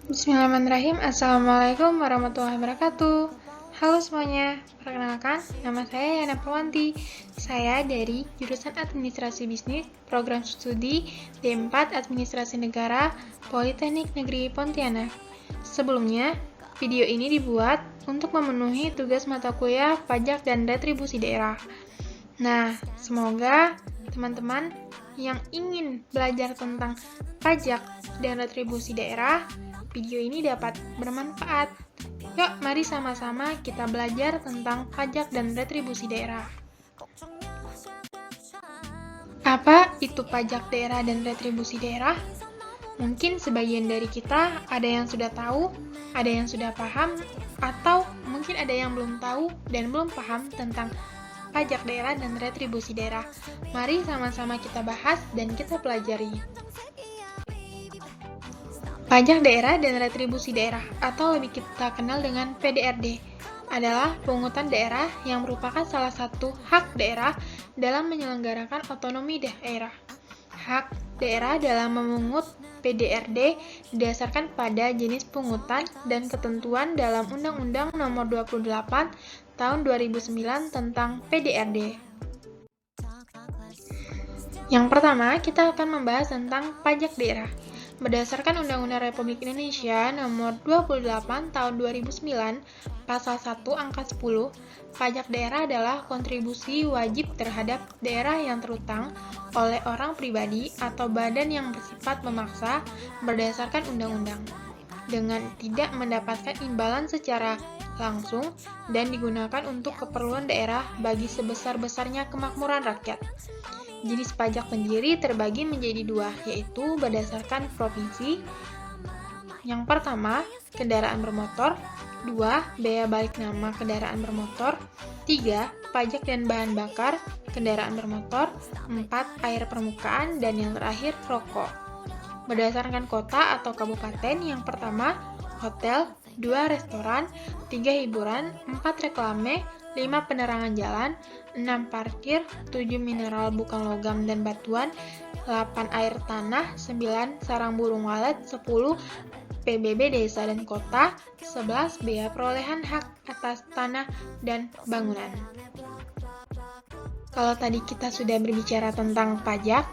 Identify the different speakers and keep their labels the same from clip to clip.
Speaker 1: Bismillahirrahmanirrahim. Assalamualaikum warahmatullahi wabarakatuh. Halo semuanya, perkenalkan, nama saya Yana Perwanti. Saya dari jurusan Administrasi Bisnis, Program Studi D4 Administrasi Negara, Politeknik Negeri Pontianak. Sebelumnya, video ini dibuat untuk memenuhi tugas mata kuliah Pajak dan Retribusi Daerah. Nah, semoga teman-teman yang ingin belajar tentang pajak dan retribusi daerah, video ini dapat bermanfaat. Yuk, mari sama-sama kita belajar tentang pajak dan retribusi daerah. Apa itu pajak daerah dan retribusi daerah? Mungkin sebagian dari kita ada yang sudah tahu, ada yang sudah paham, atau mungkin ada yang belum tahu dan belum paham tentang pajak daerah dan retribusi daerah. Mari sama-sama kita bahas dan kita pelajari. Pajak daerah dan retribusi daerah, atau lebih kita kenal dengan PDRD, adalah pungutan daerah yang merupakan salah satu hak daerah dalam menyelenggarakan otonomi daerah. Hak daerah dalam memungut PDRD didasarkan pada jenis pungutan dan ketentuan dalam Undang-Undang Nomor 28 Tahun 2009 tentang PDRD. Yang pertama, kita akan membahas tentang pajak daerah. Berdasarkan Undang-Undang Republik Indonesia Nomor 28 Tahun 2009, Pasal 1 Angka 10, pajak daerah adalah kontribusi wajib terhadap daerah yang terutang oleh orang pribadi atau badan yang bersifat memaksa berdasarkan undang-undang, dengan tidak mendapatkan imbalan secara langsung dan digunakan untuk keperluan daerah bagi sebesar-besarnya kemakmuran rakyat. Jenis pajak sendiri terbagi menjadi dua, yaitu berdasarkan provinsi. Yang pertama, kendaraan bermotor. 2. Bea balik nama kendaraan bermotor. 3. Pajak dan bahan bakar kendaraan bermotor. 4. Air permukaan. Dan yang terakhir, rokok. Berdasarkan kota atau kabupaten, yang pertama, hotel. 2. Restoran. 3. Hiburan. 4. Reklame. 5. Penerangan jalan. 6. Parkir. 7. Mineral bukan logam dan batuan. 8. Air tanah. 9. Sarang burung walet. 10. PBB desa dan kota. 11. Bea perolehan hak atas tanah dan bangunan. Kalau tadi kita sudah berbicara tentang pajak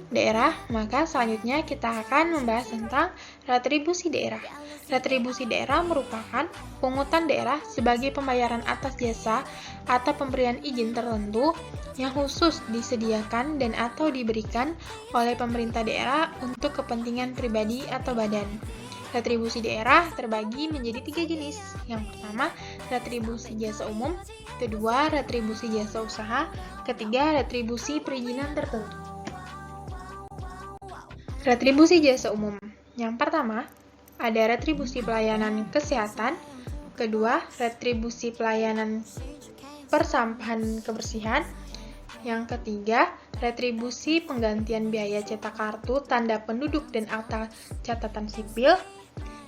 Speaker 1: daerah, maka selanjutnya kita akan membahas tentang retribusi daerah. Retribusi daerah merupakan pungutan daerah sebagai pembayaran atas jasa atau pemberian izin tertentu yang khusus disediakan dan atau diberikan oleh pemerintah daerah untuk kepentingan pribadi atau badan. Retribusi daerah terbagi menjadi 3 jenis. Yang pertama, retribusi jasa umum. Kedua, retribusi jasa usaha. Ketiga, retribusi perizinan tertentu. Retribusi jasa umum. Yang pertama, ada retribusi pelayanan kesehatan. Kedua, retribusi pelayanan persampahan kebersihan. Yang ketiga, retribusi penggantian biaya cetak kartu tanda penduduk dan akta catatan sipil.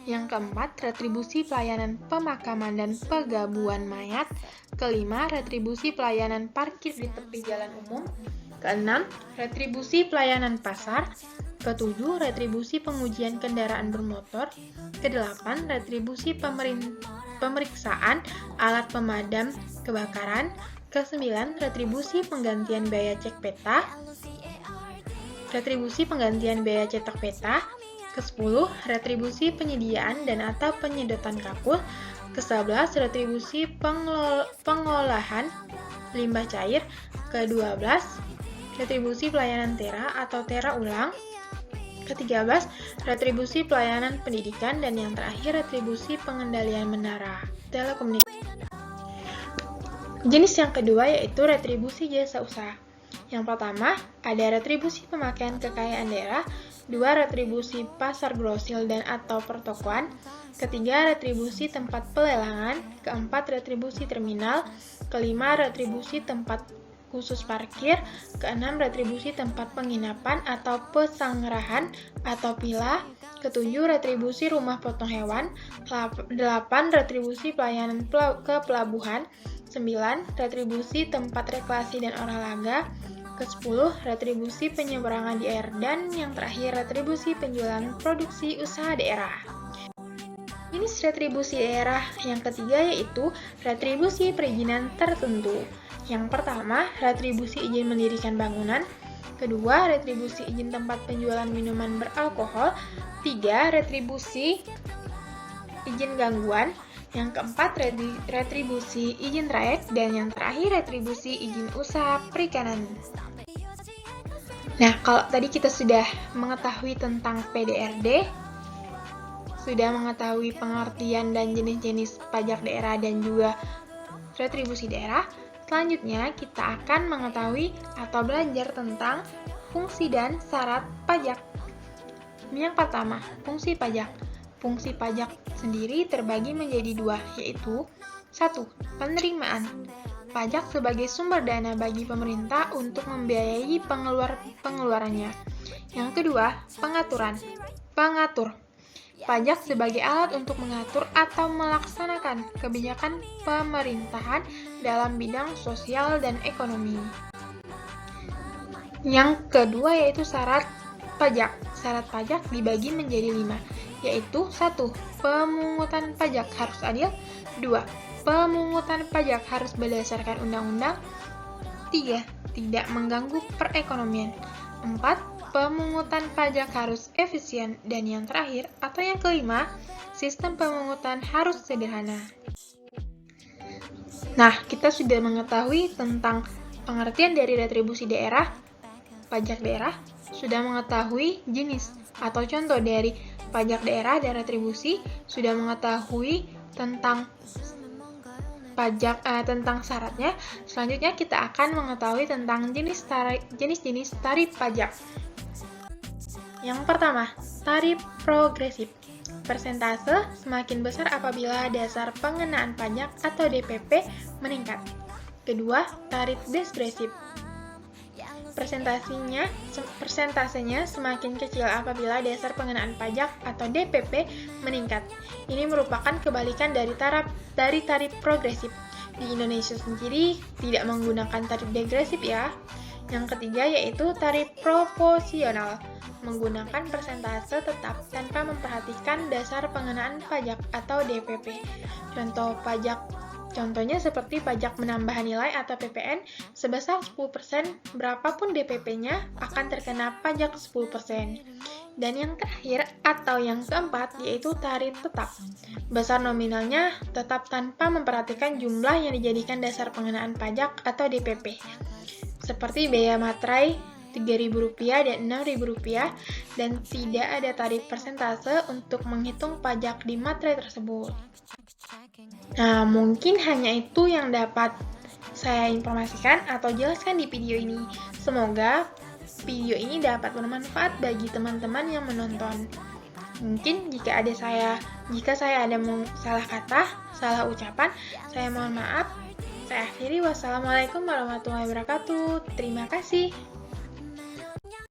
Speaker 1: Yang keempat, retribusi pelayanan pemakaman dan pegabuan mayat. Kelima, retribusi pelayanan parkir di tepi jalan umum. Keenam, retribusi pelayanan pasar. Ketujuh, retribusi pengujian kendaraan bermotor. Kedelapan, retribusi pemeriksaan alat pemadam kebakaran. Kesembilan, retribusi penggantian biaya cek peta. Retribusi penggantian biaya cetak peta. Ke-10, retribusi penyediaan dan atau penyedotan kapur. Ke-11, retribusi pengolahan limbah cair. Ke-12, retribusi pelayanan tera atau tera ulang. Ke-13, retribusi pelayanan pendidikan. Dan yang terakhir, retribusi pengendalian menara telekomunikasi. Jenis yang kedua yaitu retribusi jasa usaha. Yang pertama, ada retribusi pemakaian kekayaan daerah. 2. Retribusi pasar grosir dan atau pertokoan. Ketiga, retribusi tempat pelelangan. Keempat, retribusi terminal. Kelima, retribusi tempat khusus parkir. Keenam, retribusi tempat penginapan atau pesanggerahan atau villa. Ketujuh, retribusi rumah potong hewan. 8. Retribusi pelayanan ke pelabuhan. 9. Retribusi tempat rekreasi dan olahraga. Ke-10, retribusi penyeberangan di air. Dan yang terakhir, retribusi penjualan produksi usaha daerah. Jenis retribusi daerah yang ketiga yaitu retribusi perizinan tertentu. Yang pertama, retribusi izin mendirikan bangunan. Kedua, retribusi izin tempat penjualan minuman beralkohol. Tiga, retribusi izin gangguan. Yang keempat, retribusi izin trayek. Dan yang terakhir, retribusi izin usaha perikanan. Nah, kalau tadi kita sudah mengetahui tentang PDRD, sudah mengetahui pengertian dan jenis-jenis pajak daerah dan juga retribusi daerah, selanjutnya kita akan mengetahui atau belajar tentang fungsi dan syarat pajak. Yang pertama, fungsi pajak. Fungsi pajak sendiri terbagi menjadi dua, yaitu 1. Penerimaan. Pajak sebagai sumber dana bagi pemerintah untuk membiayai pengeluarannya. Yang kedua, pengaturan. Pengatur. Pajak sebagai alat untuk mengatur atau melaksanakan kebijakan pemerintahan dalam bidang sosial dan ekonomi. Yang kedua yaitu syarat pajak. Syarat pajak dibagi menjadi 5, yaitu 1. Pemungutan pajak harus adil. 2. Pemungutan pajak harus berdasarkan undang-undang. 3. Tidak mengganggu perekonomian. 4. Pemungutan pajak harus efisien. Dan yang terakhir, atau yang kelima, sistem pemungutan harus sederhana. Nah, kita sudah mengetahui tentang pengertian dari retribusi daerah, pajak daerah, sudah mengetahui jenis atau contoh dari pajak daerah dan retribusi, sudah mengetahui tentang pajak tentang syaratnya. Selanjutnya kita akan mengetahui tentang jenis-jenis tarif pajak. Yang pertama, tarif progresif. Persentase semakin besar apabila dasar pengenaan pajak atau DPP meningkat. Kedua, tarif degresif. Persentasenya semakin kecil apabila dasar pengenaan pajak atau DPP meningkat. Ini merupakan kebalikan dari tarif progresif. Di Indonesia sendiri tidak menggunakan tarif degresif ya. Yang ketiga yaitu tarif proporsional, menggunakan persentase tetap tanpa memperhatikan dasar pengenaan pajak atau DPP. Contohnya seperti pajak menambah nilai atau PPN sebesar 10%, berapapun DPP-nya akan terkena pajak 10%. Dan yang terakhir atau yang keempat yaitu tarif tetap. Besar nominalnya tetap tanpa memperhatikan jumlah yang dijadikan dasar pengenaan pajak atau DPP. Seperti biaya materai Rp3.000 dan Rp6.000 dan tidak ada tarif persentase untuk menghitung pajak di materai tersebut. Nah, mungkin hanya itu yang dapat saya informasikan atau jelaskan di video ini. Semoga video ini dapat bermanfaat bagi teman-teman yang menonton. Mungkin jika saya ada salah kata, salah ucapan, saya mohon maaf. Saya akhiri, wassalamualaikum warahmatullahi wabarakatuh. Terima kasih.